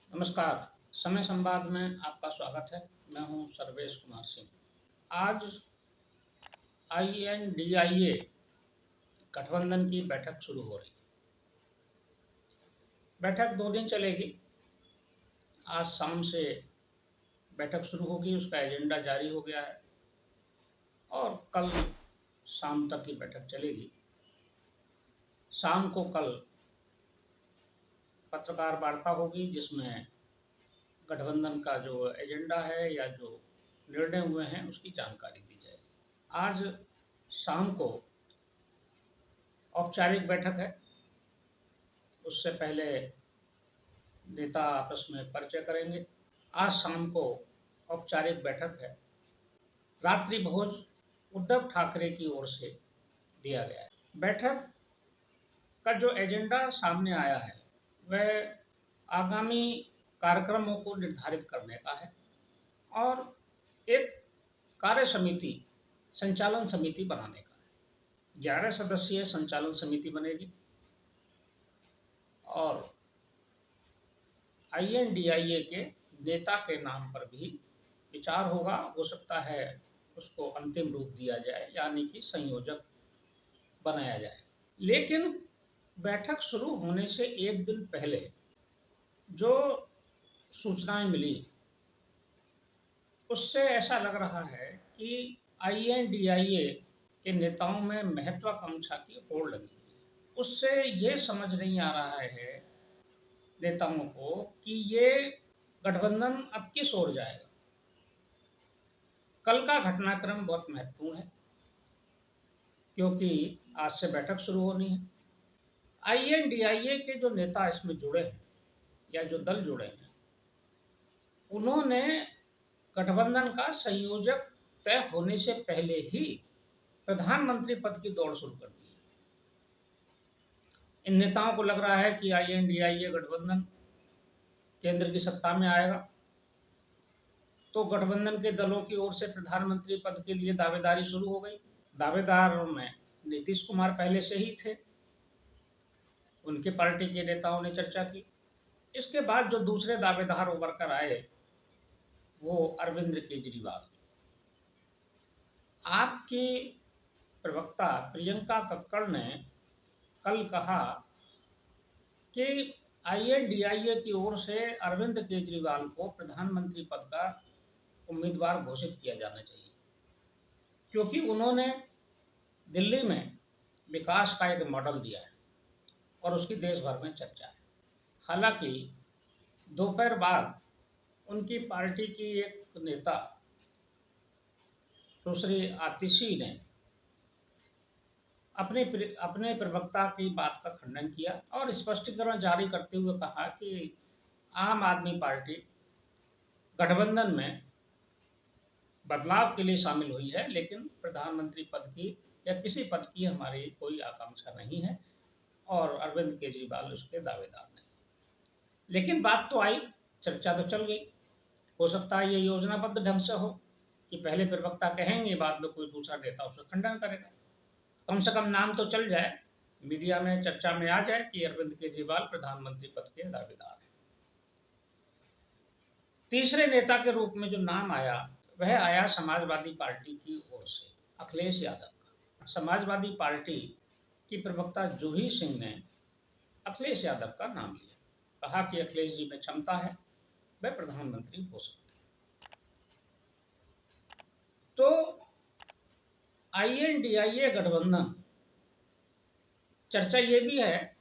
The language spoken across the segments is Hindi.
नमस्कार। समय संवाद में आपका स्वागत है। मैं हूं सर्वेश कुमार सिंह। आज INDIA गठबंधन की बैठक शुरू हो रही है। बैठक 2 दिन चलेगी। आज शाम से बैठक शुरू होगी, उसका एजेंडा जारी हो गया है और कल शाम तक की बैठक चलेगी। शाम को कल पत्रकार वार्ता होगी जिसमें गठबंधन का जो एजेंडा है या जो निर्णय हुए हैं उसकी जानकारी दी जाएगी। आज शाम को औपचारिक बैठक है। उससे पहले नेता आपस में परिचय करेंगे। आज शाम को औपचारिक बैठक है। रात्रि भोज उद्धव ठाकरे की ओर से दिया गया है। बैठक का जो एजेंडा सामने आया है वह आगामी कार्यक्रमों को निर्धारित करने का है और एक कार्य समिति, संचालन समिति बनाने का है। 11 सदस्यीय संचालन समिति बनेगी और INDIA के नेता के नाम पर भी विचार होगा। हो सकता है उसको अंतिम रूप दिया जाए, यानी कि संयोजक बनाया जाए। लेकिन बैठक शुरू होने से एक दिन पहले जो सूचनाएं मिली उससे ऐसा लग रहा है कि INDIA के नेताओं में महत्वाकांक्षा की होड़ लगी है। उससे ये समझ नहीं आ रहा है नेताओं को कि ये गठबंधन अब किस ओर जाएगा। कल का घटनाक्रम बहुत महत्वपूर्ण है क्योंकि आज से बैठक शुरू होनी है। INDIA के जो नेता इसमें जुड़े हैं या जो दल जुड़े हैं, उन्होंने गठबंधन का संयोजक तय होने से पहले ही प्रधानमंत्री पद की दौड़ शुरू कर दी है। इन नेताओं को लग रहा है कि INDIA गठबंधन केंद्र की सत्ता में आएगा तो गठबंधन के दलों की ओर से प्रधानमंत्री पद के लिए दावेदारी शुरू हो गई। दावेदार में नीतीश कुमार पहले से ही थे। उनकी पार्टी के नेताओं ने चर्चा की। इसके बाद जो दूसरे दावेदार उभर कर आए वो अरविंद केजरीवाल। आपकी प्रवक्ता प्रियंका कक्कड़ ने कल कहा कि INDIA की ओर से अरविंद केजरीवाल को प्रधानमंत्री पद का उम्मीदवार घोषित किया जाना चाहिए क्योंकि उन्होंने दिल्ली में विकास का एक मॉडल दिया है और उसकी देश भर में चर्चा है। हालांकि दोपहर बाद उनकी पार्टी की एक नेता सुश्री आतिशी ने अपने प्रवक्ता की बात का खंडन किया और स्पष्टीकरण जारी करते हुए कहा कि आम आदमी पार्टी गठबंधन में बदलाव के लिए शामिल हुई है, लेकिन प्रधानमंत्री पद की या किसी पद की हमारी कोई आकांक्षा नहीं है और अरविंद केजरीवाल उसके दावेदार नहीं। लेकिन बात तो आई, चर्चा तो चल गई। हो सकता है ये योजनाबद्ध ढंग से हो कि पहले प्रवक्ता कहेंगे, बाद में कोई दूसरा नेता उसका खंडन करेगा। कम से कम नाम तो चल जाए, मीडिया में चर्चा में आ जाए कि अरविंद केजरीवाल प्रधानमंत्री पद के दावेदार हैं। तीसरे नेता के रूप में जो नाम आया वह आया समाजवादी पार्टी की ओर से अखिलेश यादव का। समाजवादी पार्टी की प्रवक्ता जूही सिंह ने अखिलेश यादव का नाम लिया। कहा कि अखिलेश जी में क्षमता है, वह प्रधानमंत्री हो सकते हैं। तो INDIA गठबंधन, चर्चा ये भी है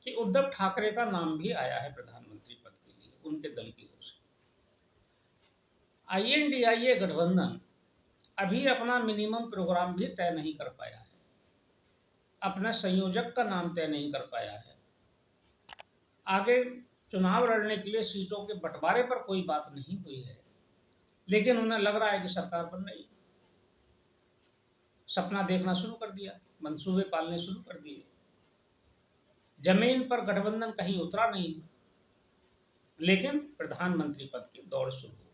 कि उद्धव ठाकरे का नाम भी आया है प्रधानमंत्री पद के लिए उनके दल की ओर से। INDIA गठबंधन अभी अपना मिनिमम प्रोग्राम भी तय नहीं कर पाया है, अपना संयोजक का नाम तय नहीं कर पाया है। आगे चुनाव लड़ने के लिए सीटों के बंटवारे पर कोई बात नहीं हुई है, लेकिन उन्हें लग रहा है कि सरकार बन रही, सपना देखना शुरू कर दिया, मंसूबे पालने शुरू कर दिए। जमीन पर गठबंधन कहीं उतरा नहीं, लेकिन प्रधानमंत्री पद की दौड़ शुरू हो गई।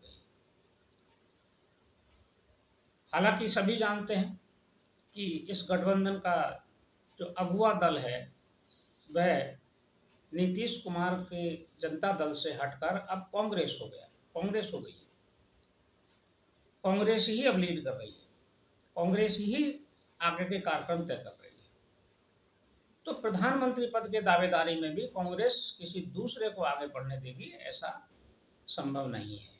हालांकि सभी जानते हैं कि इस गठबंधन का जो अगुवा दल है वह नीतीश कुमार के जनता दल से हटकर अब कांग्रेस हो गई है। कांग्रेस ही अब लीड कर रही है, कांग्रेस ही आगे के कार्यक्रम तय कर रही है। तो प्रधानमंत्री पद के दावेदारी में भी कांग्रेस किसी दूसरे को आगे बढ़ने देगी, ऐसा संभव नहीं है।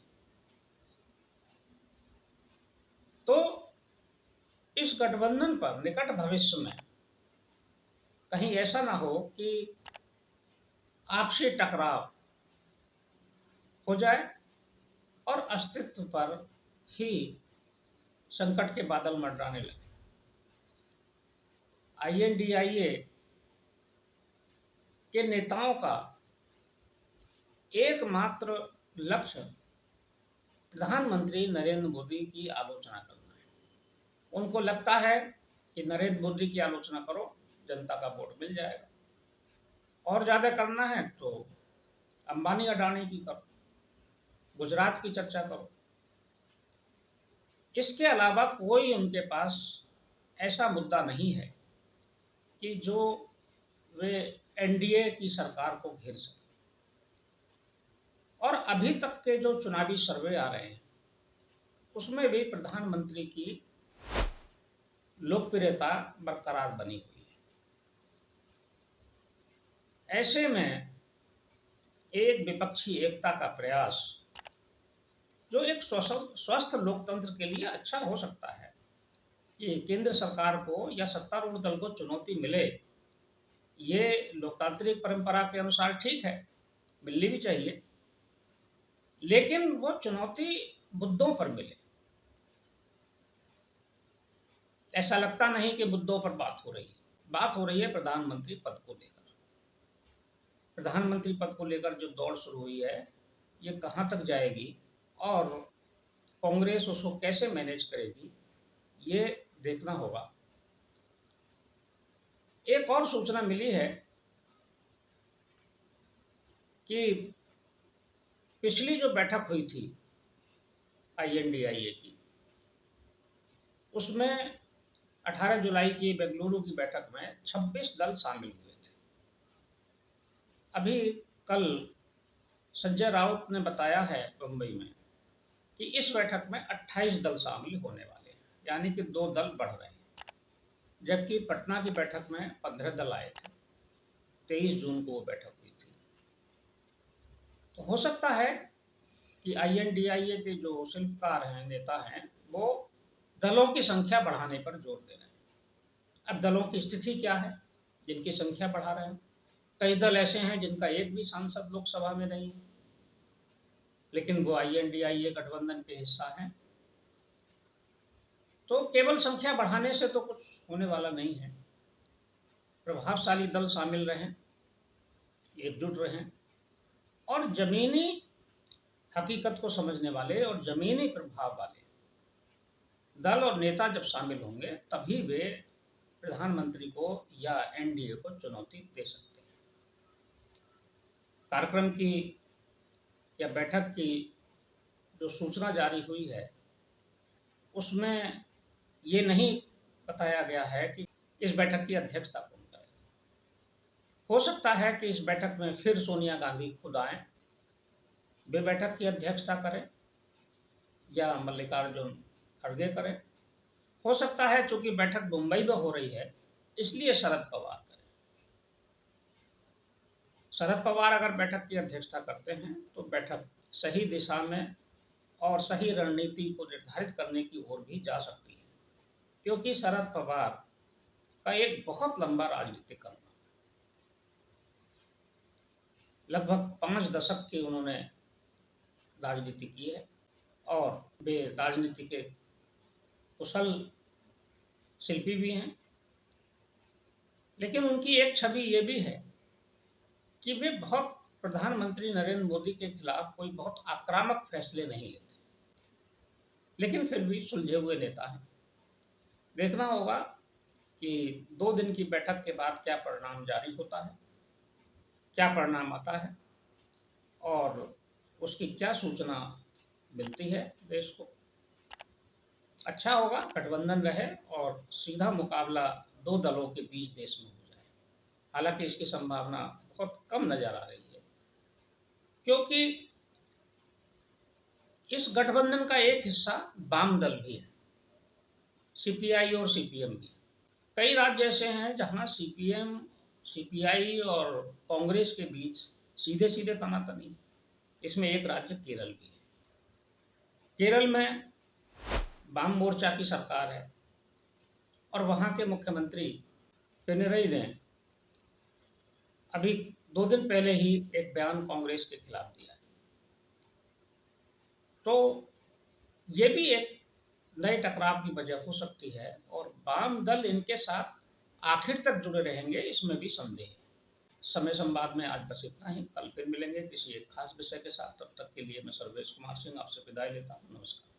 तो इस गठबंधन पर निकट भविष्य में कहीं ऐसा ना हो कि आपसी टकराव हो जाए और अस्तित्व पर ही संकट के बादल मंडराने लगे। आईएनडीआईए के नेताओं का एकमात्र लक्ष्य प्रधानमंत्री नरेंद्र मोदी की आलोचना करना है। उनको लगता है कि नरेंद्र मोदी की आलोचना करो, जनता का वोट मिल जाएगा, और ज्यादा करना है तो अंबानी अडानी की करो, गुजरात की चर्चा करो। इसके अलावा कोई उनके पास ऐसा मुद्दा नहीं है कि जो वे एनडीए की सरकार को घेर सके। और अभी तक के जो चुनावी सर्वे आ रहे हैं उसमें भी प्रधानमंत्री की लोकप्रियता बरकरार बनी हुई है। ऐसे में एक विपक्षी एकता का प्रयास, जो एक स्वस्थ लोकतंत्र के लिए अच्छा हो सकता है, कि केंद्र सरकार को या सत्तारूढ़ दल को चुनौती मिले, ये लोकतांत्रिक परंपरा के अनुसार ठीक है, मिलनी भी चाहिए, लेकिन वो चुनौती मुद्दों पर मिले। ऐसा लगता नहीं कि मुद्दों पर बात हो रही है। बात हो रही है प्रधानमंत्री पद को लेकर। प्रधानमंत्री पद को लेकर जो दौड़ शुरू हुई है, ये कहां तक जाएगी और कांग्रेस उसको कैसे मैनेज करेगी, ये देखना होगा। एक और सूचना मिली है कि पिछली जो बैठक हुई थी आईएनडीआईए की, उसमें 18 जुलाई की बेंगलुरु की बैठक में 26 दल शामिल हुए थे। अभी कल संजय राउत ने बताया है मुंबई में कि इस बैठक में 28 दल शामिल होने वाले हैं, यानी कि 2 दल बढ़ रहे हैं। जबकि पटना की बैठक में 15 दल आए थे, 23 जून को वो बैठक हुई थी। तो हो सकता है कि आईएनडीआईए के जो शिल्पकार हैं, नेता हैं, वो दलों की संख्या बढ़ाने पर जोर दे रहे हैं। अब दलों की स्थिति क्या है जिनकी संख्या बढ़ा रहे हैं? कई दल ऐसे हैं जिनका एक भी सांसद लोकसभा में नहीं है, लेकिन वो आईएनडीआईए गठबंधन के हिस्सा हैं। तो केवल संख्या बढ़ाने से तो कुछ होने वाला नहीं है। प्रभावशाली दल शामिल रहें, एकजुट रहें, और जमीनी हकीकत को समझने वाले और जमीनी प्रभाव वाले दल और नेता जब शामिल होंगे, तभी वे प्रधानमंत्री को या एनडीए को चुनौती दे सकते हैं। कार्यक्रम की या बैठक की जो सूचना जारी हुई है, उसमें ये नहीं बताया गया है कि इस बैठक की अध्यक्षता कौन करेगा। हो सकता है कि इस बैठक में फिर सोनिया गांधी खुद आए, वे बैठक की अध्यक्षता करें, या मल्लिकार्जुन खड़गे करें। हो सकता है चूंकि बैठक मुंबई में हो रही है, इसलिए शरद पवार करें। शरद पवार अगर बैठक की अध्यक्षता करते हैं तो बैठक सही दिशा में और सही रणनीति को निर्धारित करने की ओर भी जा सकती है, क्योंकि शरद पवार का एक बहुत लंबा राजनीतिक कर्म, लगभग 5 दशक की उन्होंने राजनीति की है, और वे राजनीति के कुशल शिल्पी भी हैं। लेकिन उनकी एक छवि ये भी है कि वे बहुत प्रधानमंत्री नरेंद्र मोदी के खिलाफ कोई बहुत आक्रामक फैसले नहीं लेते, लेकिन फिर भी सुलझे हुए नेता हैं। देखना होगा कि 2 दिन की बैठक के बाद क्या परिणाम जारी होता है, क्या परिणाम आता है, और उसकी क्या सूचना मिलती है देश को। अच्छा होगा गठबंधन रहे और सीधा मुकाबला 2 दलों के बीच देश में हो जाए। हालांकि इसकी संभावना बहुत कम नज़र आ रही है, क्योंकि इस गठबंधन का एक हिस्सा वाम दल भी है, सीपीआई और सीपीएम भी। कई राज्य ऐसे हैं जहां सीपीएम, सीपीआई और कांग्रेस के बीच सीधे सीधे तनातनी है। इसमें एक राज्य केरल भी है। केरल में वाम मोर्चा की सरकार है और वहां के मुख्यमंत्री पिनरई ने अभी 2 दिन पहले ही एक बयान कांग्रेस के खिलाफ दिया है। तो ये भी एक नए टकराव की वजह हो सकती है और वाम दल इनके साथ आखिर तक जुड़े रहेंगे, इसमें भी संदेह है। समय संवाद में आज बस इतना ही। कल फिर मिलेंगे किसी एक खास विषय के साथ। तब तक के लिए मैं सर्वेश कुमार सिंह आपसे विदाई लेता हूँ। नमस्कार।